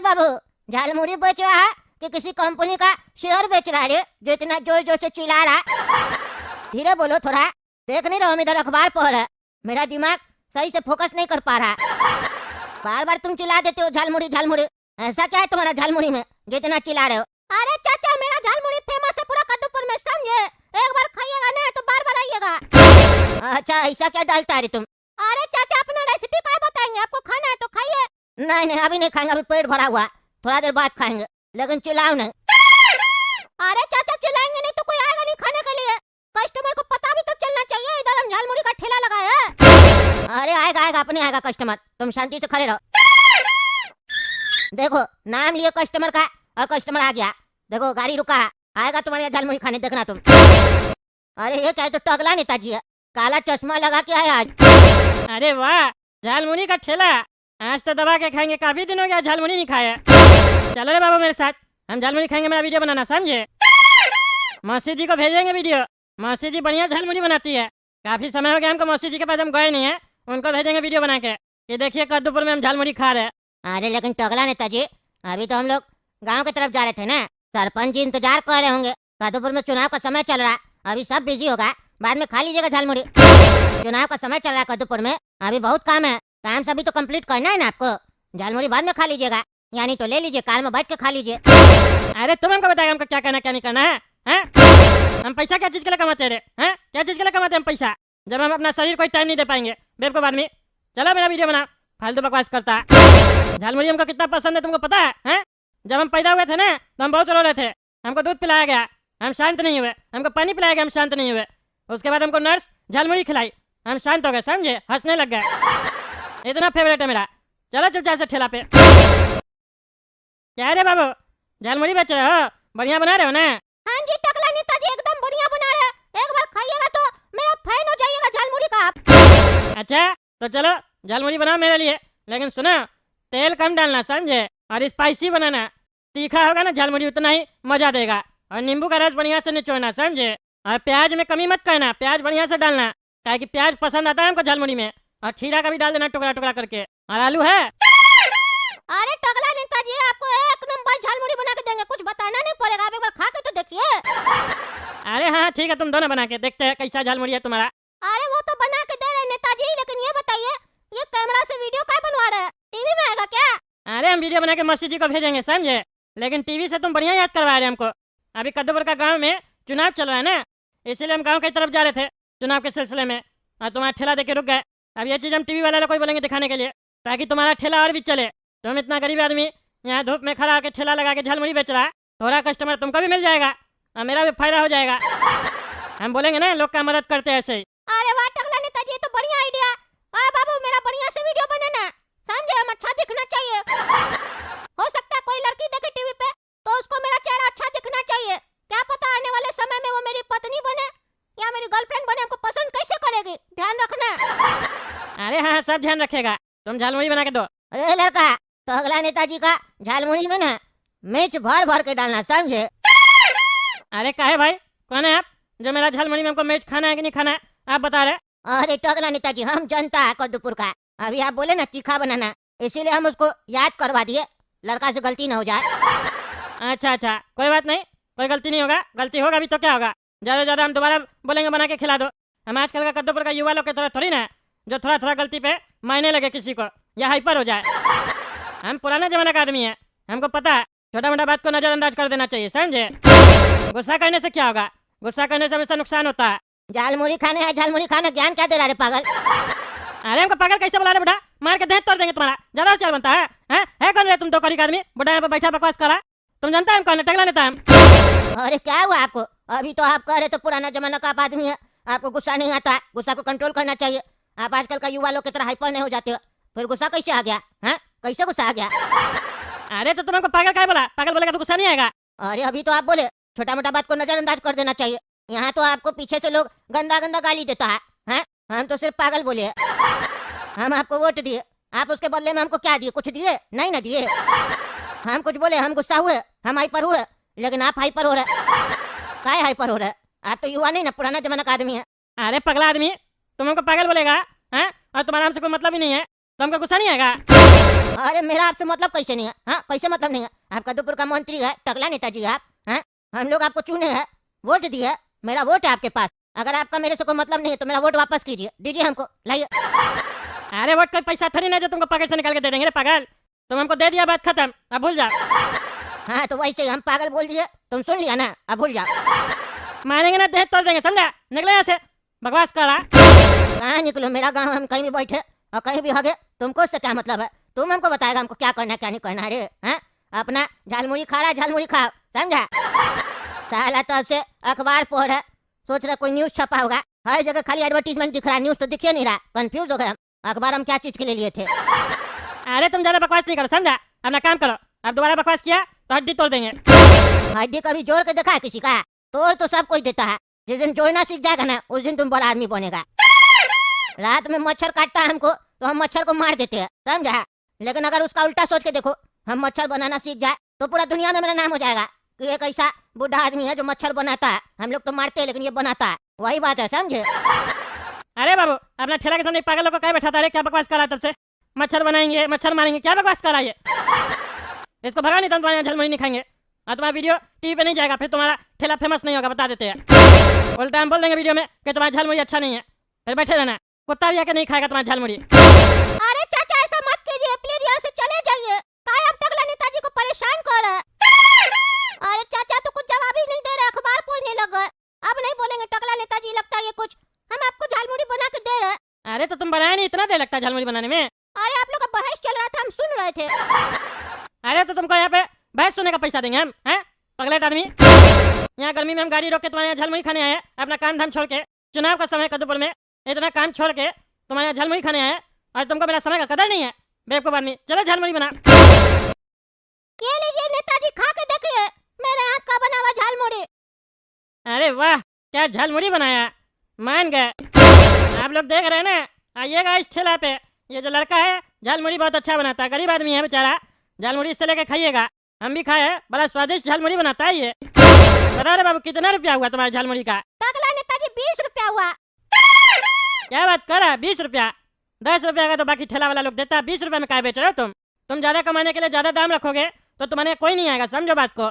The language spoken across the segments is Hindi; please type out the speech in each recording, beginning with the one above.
बाबू, झालमुड़ी बेच रहा है कि किसी कंपनी का शेयर बेच रहा है रे, जो इतना जोर जोर से चिल्ला रहा है? धीरे बोलो थोड़ा, देख नहीं रहा हूँ इधर अखबार पढ़ रहा है, मेरा दिमाग सही से फोकस नहीं कर पा रहा। बार बार तुम चिल्ला देते हो झालमुड़ी झालमुड़ी, ऐसा क्या है तुम्हारा झालमुड़ी में जो इतना चिल्ला रहे हो? अरे चाचा, मेरा झालमुड़ी फेमस है पूरा कद्दूपुर में, समझे? एक बार खाइएगा ना तो बार बार आइएगा। अच्छा, ऐसा क्या डालता है तुम? अरे चाचा, अपना रेसिपी क्या बताएंगे? आपको खाना है तो खाइए। नहीं नहीं, अभी नहीं खाएंगे, अभी पेट भरा हुआ, थोड़ा देर बाद खाएंगे, लेकिन चिल्लाओ नहीं। अरे चाचा, चिल्लाएंगे नहीं तो कोई आएगा नहीं खाने के लिए, कस्टमर को पता भी तो चलना चाहिए इधर हम झालमुड़ी का ठेला लगाए हैं। अरे आएगा आएगा, अपने आएगा कस्टमर, तुम शांति से खड़े रहो। देखो, नाम लिए कस्टमर का और कस्टमर आ गया, देखो गाड़ी रुका है, आएगा तुम्हारे यहाँ झालमुड़ी खाने, देखना तुम। अरे ये क्या है, तो टगला नेताजी है, काला चश्मा लगा के आया आज। अरे वाह, झालमुड़ी का ठेला, आज तो दबा के खाएंगे, काफी दिन हो गया झालमुड़ी नहीं खाया। चलो रे बाबू मेरे साथ, हम झालमुड़ी खाएंगे, मेरा वीडियो बनाना, समझे? मौसी जी को भेजेंगे वीडियो, मौसी जी बढ़िया झालमुड़ी बनाती है, काफी समय हो गया हमको मौसी जी के पास हम गए नहीं है, उनको भेजेंगे वीडियो बना के, ये देखिए कद्दूपुर में हम झालमुड़ी खा रहे हैं। अरे लेकिन टगला नेताजी, अभी तो हम लोग गांव की तरफ जा रहे थे ना, सरपंच जी इंतजार कर रहे होंगे, कद्दूपुर में चुनाव का समय चल रहा है, अभी सब बिजी होगा, बाद में खा लीजिएगा झालमुड़ी। चुनाव का समय चल रहा है कद्दूपुर में, अभी बहुत काम है, काम सभी तो कंप्लीट करना है ना आपको, झालमुड़ी बाद में खा लीजिएगा, यानी तो ले लीजिए, कार में बैठ के खा लीजिए। अरे तुम हमको बताएगा हमको क्या करना क्या नहीं करना है, हैं? हम पैसा क्या चीज के लिए कमाते रहे हैं? क्या चीज के लिए कमाते हैं हम पैसा, जब हम अपना शरीर कोई टाइम नहीं दे पाएंगे? बेवकूफ आदमी, चलो मेरा वीडियो बना, फालतू बकवास करता है। झालमुड़ी हमको कितना पसंद है तुमको पता है, हैं? जब हम पैदा हुए थे ना तो हम बहुत रो रहे थे, हमको दूध पिलाया गया, हम शांत नहीं हुए, हमको पानी पिलाया गया, हम शांत नहीं हुए, उसके बाद हमको नर्स झालमुड़ी खिलाई, हम शांत हो गए, समझे? हंसने लग गए, इतना फेवरेट है मेरा। चलो चुपचाप से ठेला पे। क्या रे बाबू, झालमुड़ी बेच रहे हो, बढ़िया बना रहे हो ना? हाँ जी टकला नेताजी, एकदम बढ़िया बना रहे हैं, एक बार खाइएगा तो मेरा फैन हो जाइएगा झालमुड़ी का आप। अच्छा तो चलो झालमुड़ी बनाओ मेरे लिए, लेकिन सुनो तेल कम डालना, समझे? और स्पाइसी बनाना, तीखा होगा ना झालमुड़ी उतना ही मजा देगा, और नींबू का रस बढ़िया से निचोड़ना, समझे? और प्याज में कमी मत करना, प्याज बढ़िया से डालना, काहे कि प्याज पसंद आता है हमको झालमुड़ी में, और खीरा का भी डाल देना टुकड़ा टुकड़ा करके, और आलू है। अरे टकला नेताजी, आपको एक नंबर झालमुड़ी बना के देंगे, कुछ बताना नहीं पड़ेगा, आप एक बार खा के तो देखिए। अरे हाँ ठीक है, तुम दोनों बना के देखते हैं कैसा झालमुड़ी है तुम्हारा। अरे वो तो बना के दे रहे हैं नेताजी, लेकिन ये बताइए, ये कैमरा से वीडियो क्या बनवा रहे हैं, टीवी में आएगा क्या? अरे हम वीडियो बना के मौसी जी को भेजेंगे, समझे? लेकिन टीवी से तुम बढ़िया याद करवा रहे हमको, अभी कद्दूपुर का गाँव में चुनाव चल रहा है ना, इसीलिए हम गाँव की तरफ जा रहे थे चुनाव के सिलसिले में, और तुम्हारा ठेला देख के रुक गए। अब ये चीज़ हम टीवी वाले को बोलेंगे दिखाने के लिए, ताकि तुम्हारा ठेला और भी चले। तुम इतना गरीब आदमी यहाँ धूप में खड़ा होकर ठेला लगा के झालमुड़ी बेच रहा है, थोड़ा कस्टमर तुमको भी मिल जाएगा और मेरा भी फायदा हो जाएगा। हम बोलेंगे ना लोग का मदद करते हैं ऐसे ही। अरे वाह टकला नेताजी, ये तो बढ़िया आइडिया। हाँ बाबू, मेरा बढ़िया से वीडियो बनाना, समझे? हम अच्छा दिखना चाहिए, हो सकता है कोई लड़की देखे टीवी पे तो उसको मेरा चेहरा अच्छा दिखना चाहिए, क्या पता आने वाले समय में वो मेरी पत्नी बने या मेरी गर्लफ्रेंड बने, हमको पसंद कैसे करेगी, ध्यान रखना। अरे हाँ सब ध्यान रखेगा, तुम झालमुड़ी बना के दो। अरे लड़का, तो अगला नेताजी का झालमुड़ी में ना मिर्च भर भर के डालना, समझे? अरे काहे भाई, कौन है आप जो मेरा झालमुड़ी में हमको मिर्च खाना है कि नहीं खाना है आप बता रहे? अरे तो अगला नेताजी, हम जनता है कद्दूपुर का, अभी आप बोले ना तीखा बनाना, इसीलिए हम उसको याद करवा दिए, लड़का से गलती न हो जाए। अच्छा अच्छा, कोई बात नहीं, कोई गलती नहीं होगा, गलती होगा भी तो क्या होगा, ज़्यादा ज़्यादा हम दोबारा बोलेंगे बना के खिला दो। हम आजकल का कद्दूपुर का युवा लोग की तरह थोड़ी ना जो थोड़ा थोड़ा गलती पे मायने लगे किसी को या हाइपर हो जाए। हम पुराना जमाना का आदमी है, हमको पता है छोटा मोटा बात को नजरअंदाज कर देना चाहिए, समझे? गुस्सा करने से क्या होगा, गुस्सा करने से हमेशा नुकसान होता है। झालमुड़ी खाने है, झालमुड़ी खाने, ज्ञान क्या दे रहा है पागल? अरे हमको पागल कैसे बुला रहे बुढ़ा, मार के देह तोड़ देंगे तुम्हारा, ज्यादा चाल बनता है? है कौन रे तुम दो करी का आदमी, बुढ़ा यहाँ पे बैठा बकवास करा, तुम जानता है हम कौन है, टगला नेता हम। अरे क्या हुआ आपको, अभी तो आप कह रहे तो पुराना जमाना का आप आदमी है, आपको गुस्सा नहीं आता है, गुस्सा को कंट्रोल करना चाहिए, आप आजकल का युवा लोग की तरह हाइपर नहीं हो जाते हो, फिर गुस्सा कैसे आ गया? कैसे गुस्सा आ गया? अरे तो तुम हमको पागल क्या बोला, पागल बोलेगा तो गुस्सा नहीं आएगा? अरे अभी तो आप बोले छोटा मोटा बात को नजरअंदाज कर देना चाहिए, यहाँ तो आपको पीछे से लोग गंदा गंदा गाली देता है? हम तो सिर्फ पागल बोले, हम आपको वोट दिए, आप उसके बदले में हमको क्या दिए, कुछ दिए नहीं ना दिए। हम कुछ बोले, हम गुस्सा हुए, हम हाइपर हुए, लेकिन आप हाइपर हो रहे। काय हाइपर हो रहे? आप तो युवा नहीं ना, पुराना जमाना का आदमी है। अरे पगला आदमी, तुम हमको पागल बोलेगा, और तुम्हारा हमसे कोई मतलब ही नहीं है, तो हमको गुस्सा नहीं आएगा? अरे मेरा आपसे मतलब कैसे नहीं है? हाँ, कैसे मतलब नहीं है? आप कद्दूपुर का मंत्री है, टकला नेताजी है आप। हैं? हम लोग आपको चुने हैं, वोट दिए है, मेरा वोट है आपके पास। अगर आपका मेरे से कोई मतलब नहीं है तो मेरा वोट वापस कीजिए, दीजिए हमको, लाइए। अरे वोट कोई पैसा थोड़ी ना जो तुमको पॉकेट से निकाल के दे देंगे रे पागल। तुम हमको दे दिया, बात खत्म, अब भूल जाओ। हाँ तो वैसे ही हम पागल बोल दिए, तुम सुन लिया ना, अब भूल जाओ। मारेंगे ना देह तोड़ देंगे, समझा? निकलो यहाँ से, बकवास कर रहा। कहाँ निकलो, मेरा गाँव, हम कहीं भी बैठे और कहीं भी हगे, तुमको उससे क्या मतलब है? तुम हमको बताएगा हमको क्या करना क्या नहीं करना है रे? हैं? अपना झालमुड़ी खा रहा, झालमुड़ी खाओ, समझा? साला तब से अखबार पढ़ रहा, सोच रहा कोई न्यूज छपा होगा, हर जगह खाली एडवर्टीजमेंट दिख रहा है, न्यूज तो दिख ही नहीं रहा, कंफ्यूज हो गए हम। अखबार हम क्या चीज के लिए लिए थे? अरे तुम ज्यादा बकवास नहीं करो, समझा? अपना काम करो, अब दोबारा बकवास किया तो हड्डी तोड़ देंगे। हड्डी कभी जोड़ के देखा है किसी का? तोड़ तो सब कोई देता है, जिस दिन जोड़ना सीख जाएगा ना उस दिन तुम बड़ा आदमी बनेगा। रात में मच्छर काटता है हमको तो हम मच्छर को मार देते हैं, समझा? लेकिन अगर उसका उल्टा सोच के देखो, हम मच्छर बनाना सीख जाए तो पूरा दुनिया में मेरा नाम हो जाएगा कि एक ऐसा बुढ़ा आदमी है जो मच्छर बनाता है। हम लोग तो मारते हैं लेकिन ये बनाता है, वही बात है, समझे? अरे बाबू, अपना ठेला के सामने पागल लोग को क्या बैठाता है? क्या बकवास कर रहा है तब से? मच्छर बनाएंगे, मच्छर मारेंगे, क्या बकवास कर रहा है ये? इसको भगा नहीं तो तुम्हारे यहाँ झलमुड़ी नहीं खाएंगे और तुम्हारा वीडियो टीवी पे नहीं जाएगा, फिर तुम्हारा ठेला फेमस नहीं होगा, बता देते हैं। उल्टा हम बोल देंगे वीडियो में कि तुम्हारा झलमुड़ी अच्छा नहीं है, फिर बैठे रहना, कुत्ता भी आके नहीं खाएगा तुम्हारा झलमुड़ी। अरे चाचा ऐसा मत कीजिए, प्लीज यहाँ से चले जाइए, काहे आप टकला नेताजी को परेशान कर रहे हैं? अरे चाचा तो कुछ जवाब ही नहीं दे रहे, अखबार पढ़ने लग गए। अब नहीं बोलेंगे टकला नेताजी, लगता है ये कुछ, हम आपको झालमुड़ी बना के दे रहे हैं। अरे तो तुम बनाया नहीं, इतना देर लगता है झालमुड़ी बनाने में? अरे आप लोग का बहस चल रहा था, हम सुन रहे थे। अरे तो तुमको यहाँ पे बहस सुनने का पैसा देंगे हम, हैं पगलेट आदमी? यहाँ गर्मी में हम गाड़ी रोक के तुम्हारे यहाँ झलमुड़ी खाने आए हैं, अपना काम धाम छोड़ के, चुनाव का समय कद्दूपुर में इतना काम छोड़ के तुम्हारे यहाँ झलमुड़ी खाने आए हैं और तुमको मेरा समय का कदर नहीं है, बेवकूफ आदमी। चलो झलमुड़ी बना। ये लीजिए नेताजी, खा के देखिए मेरे हाथ का बना हुआ झालमुड़ी। अरे वाह, क्या झलमुड़ी बनाया, मान गए। आप लोग देख रहे हैं ना, आइएगा इस ठेला पे, ये जो लड़का है झालमुड़ी बहुत अच्छा बनाता है, गरीब आदमी है बेचारा, झालमुड़ी इससे लेके खाइएगा। हम भी खाए, बड़ा स्वादिष्ट झालमुड़ी बनाता है ये। बता रहे बाबू, कितना रुपया हुआ तुम्हारे झालमुड़ी का? टकला नेताजी 20 रुपया हुआ। क्या बात कर रहा है, 20 रुपया? 10 रुपया का तो बाकी ठेला वाला लोग देता है, 20 रुपया में क्या बेच रहे हो तुम ज्यादा कमाने के लिए ज्यादा दाम रखोगे तो तुम्हारे कोई नहीं आएगा, समझो बात को।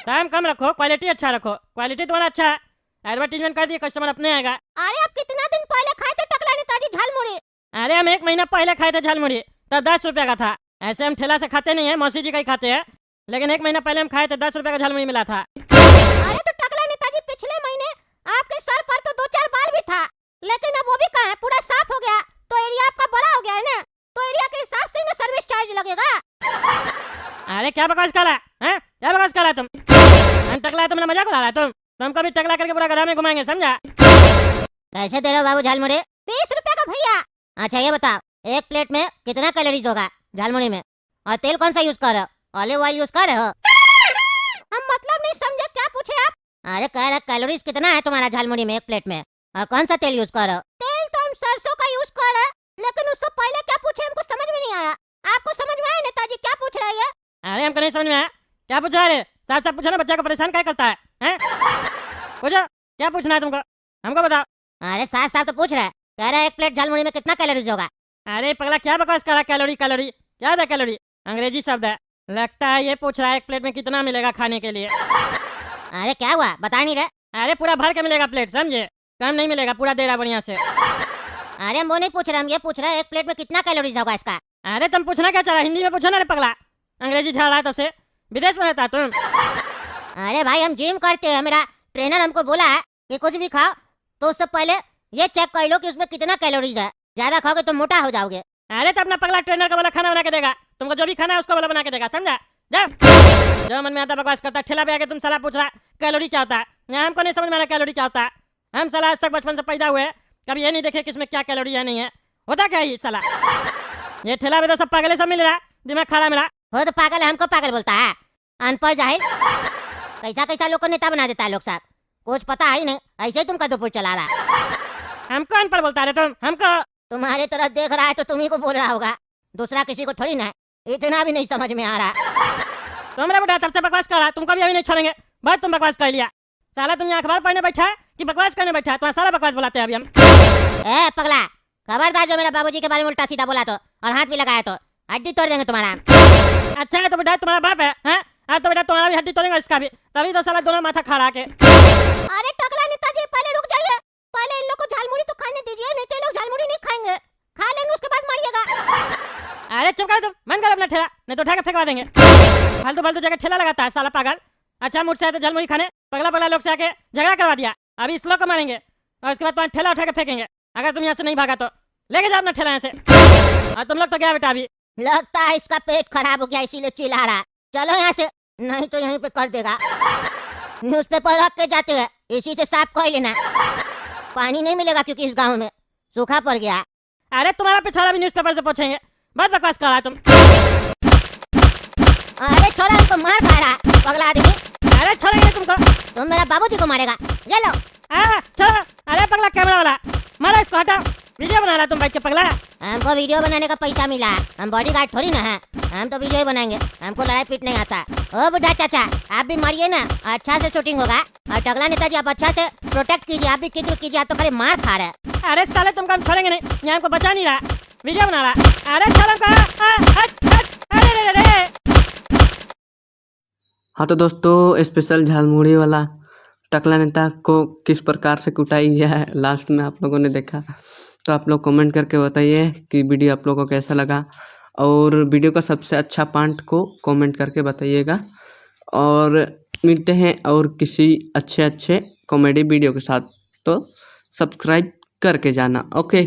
दाम कम रखो, क्वालिटी अच्छा रखो, क्वालिटी तुम्हारा अच्छा है, एडवर्टीजमेंट कर दिए, कस्टमर अपने आएगा। अरे आप कितना दिन पहले खाए थे टकला नेताजी झालमुड़ी? अरे हम 1 महीना पहले खाए थे झालमुड़ी, तब 10 रुपया का था। ऐसे हम ठेला से खाते नहीं है, मौसी जी का ही खाते हैं, लेकिन 1 महीना पहले हम खाए थे, 10 रुपया का झालमुड़ी मिला था। अरे तो टकला नेताजी पिछले महीने आपके सर पर तो 2-4 बाल भी था, लेकिन अब वो भी कहाँ है, पूरा साफ हो गया, तो एरिया आपका बड़ा हो गया है ना, तो एरिया के हिसाब से ही ना सर्विस चार्ज लगेगा। अरे क्या बकवास कर रहा है, क्या बकवास कर रहा है तुम? हम टकला है तो मेरा मजाक उड़ा रहा है तुमको भी टकला करके पूरा गधा में घुमाएंगे, समझा? कैसे दे रहे हो बाबू झालमुड़ी? 20 रुपया का भैया। अच्छा ये बताओ, एक प्लेट में कितना कैलोरीज होगा झालमुड़ी में? और तेल कौन सा यूज कर रहे हो? ऑलिव ऑयल यूज कर रहे हो? हम मतलब नहीं समझे, क्या पूछे आप? अरे कह रहे कैलोरीज कितना है तुम्हारा झालमुड़ी में एक प्लेट में, और कौन सा तेल यूज कर रहे हो? तेल तो हम सरसों का यूज कर रहे हैं, लेकिन उससे पहले क्या पूछे हमको समझ में नहीं आया। आपको समझ में आया नेताजी, क्या पूछ रहे हैं? अरे हमको नहीं समझ में आया, क्या पूछ रहा है? साफ साफ पूछो ना, बच्चा को परेशान क्या करता है, हैं? पूछो, क्या पूछना है तुमको, हमको बताओ। अरे साफ साफ तो पूछ रहे हैं, कह रहे एक प्लेट झालमुड़ी में कितना कैलोरीज होगा? अरे पगला क्या बकवास कर रहा है, कैलोरी कैलोरी क्या है? कैलोरी अंग्रेजी शब्द है, लगता है ये पूछ रहा है एक प्लेट में कितना मिलेगा खाने के लिए। अरे क्या हुआ, बता नहीं रहे? अरे पूरा भर के मिलेगा प्लेट, समझे? कम नहीं मिलेगा, पूरा दे रहा बढ़िया से। अरे हम वो नहीं पूछ रहे, हम ये पूछ रहे हैं एक प्लेट में कितना कैलोरीज होगा इसका। अरे तुम पूछना क्या चाह रहा है, हिंदी में पूछो ना रे पगला, अंग्रेजी झाड़ रहा है तब से, विदेश में रहता है तुम। अरे भाई हम जिम करते हैं, मेरा ट्रेनर हमको बोला है कि कुछ भी खाओ तो उससे पहले ये चेक कर लो कि उसमें कितना कैलोरीज है, ज्यादा खाओगे तो मोटा हो जाओगे। अरे तो अपना पगला ट्रेनर का बोला खाना बना के देगा, तुमको जो भी खाना है उसको बोला बना के देगा, समझा? जाओ, जो मन में आता बकवास करता, ठेला पे आके तुम सलाह पूछ रहा कैलोरी क्या होता है। यहाँ हमको नहीं समझ में आ रहा कैलोरी क्या होता है, हम सलाह आज तक बचपन से पैदा हुए कभी ये नहीं देखे कि इसमें क्या कैलोरी है नहीं है, होता क्या है ये सलाह? ये ठेला पे तो सब पागल सब मिल रहा, दिमाग खराब मेरा। हो तो पागल है, हमको पागल बोलता है, अनपढ़ जाहिल। कैसा कैसा लोग को नेता बना देता है लोग साहब, कुछ पता है ही नहीं, ऐसे ही तुम कद्दूपुर चला रहा है। हमको अनपढ़ बोलता है तुम, हमको? तुम्हारे तरफ देख रहा है तो तुम्ही को बोल रहा होगा, दूसरा किसी को थोड़ी ना, इतना भी नहीं समझ में आ रहा। तुमने बेटा तब से बकवास कर रहा, तुमको भी अभी नहीं छोड़ेंगे, बस तुम बकवास कर लिया। साला तुम यहाँ अखबार पढ़ने बैठा है कि बकवास करने बैठा है? तुम्हारा सारा बकवास बुलाते हैं अभी हम। ए पगला, खबरदार जो मेरा बाबूजी के बारे में उल्टा सीधा बोला तो और हाथ भी लगाया तो हड्डी तोड़ देंगे तुम्हारा। अच्छा है तो बेटा तुम्हारा बाप है, हैं? हाँ तो बेटा तुम्हारा भी हड्डी तोड़ेंगे, इसका भी। तभी तो साला दोनों माथा खड़ा के। अरे टकला नेताजी पहले रुक जाइए, पहले इन लोग को झालमुड़ी तो खाने दीजिए, नहीं तो ये लोग झालमुड़ी नहीं खाएंगे, खा लेंगे उसके बाद मारिएगा। अरे चुप कर तुम, बंद कर अपना ठेला, नहीं तो उठा के फेंकवा देंगे। फालतू फालतू जगह ठेला लगाता है साला पागल। अच्छा मुझसे आए तो झालमुड़ी खाने, पगला पगला लोग से आके झगड़ा करवा दिया। अभी इस लोग को मारेंगे और उसके बाद तुम्हारा ठेला उठा के फेंकेंगे, अगर तुम यहाँ से नहीं भागा तो। लेके जाओ अपना ठेला यहाँ से। और तुम लोग तो गया बेटा अभी। लगता है इसका पेट खराब हो गया इसीलिए चिल्ला रहा है। चलो यहाँ से, नहीं तो यहीं पे कर देगा। न्यूज़पेपर रख के जाते हैं, इसी से साफ कर लेना। पानी नहीं मिलेगा क्योंकि इस गांव में सूखा पड़ गया। अरे तुम्हारा पिछवाड़ा भी न्यूज़पेपर से पूछेंगे, बहुत बकवास कर रहा है तुम। अरे छोरा हमको मार खा रहा है पगला आदमी। अरे छोड़ेंगे तुमको। तुम मेरा बाबूजी को मारेगा, ये लो। छोड़ो। अरे पगला कैमरा वाला, मारो इसको, हटाओ। वीडियो बना रहा तुम बैठ के पगला। हमको वीडियो बनाने का पैसा मिला है, हम बॉडीगार्ड थोड़ी ना है, हम तो वीडियो ही बनाएंगे, हमको लड़ाई पीट नहीं आता। ओ बुढ़ा चाचा आप भी मारिए ना, अच्छा से शूटिंग होगा। और टकला नेताजी आप अच्छा से प्रोटेक्ट कीजिए, आप भी कीजिए, आप तो खाली मार खा रहे हैं। अरे साले तुमको हम छोड़ेंगे नहीं, यहाँ हमको बचा नहीं रहा, वीडियो बना रहा। अरे छोड़ो को। अरे हाँ तो दोस्तों, स्पेशल झालमुड़ी वाला टकला नेता को किस प्रकार से कुटाई गया है लास्ट में आप लोगों ने देखा। तो आप लोग कमेंट करके बताइए कि वीडियो आप लोगों को कैसा लगा, और वीडियो का सबसे अच्छा पार्ट को कमेंट करके बताइएगा। और मिलते हैं और किसी अच्छे कॉमेडी वीडियो के साथ, तो सब्सक्राइब करके जाना। ओके।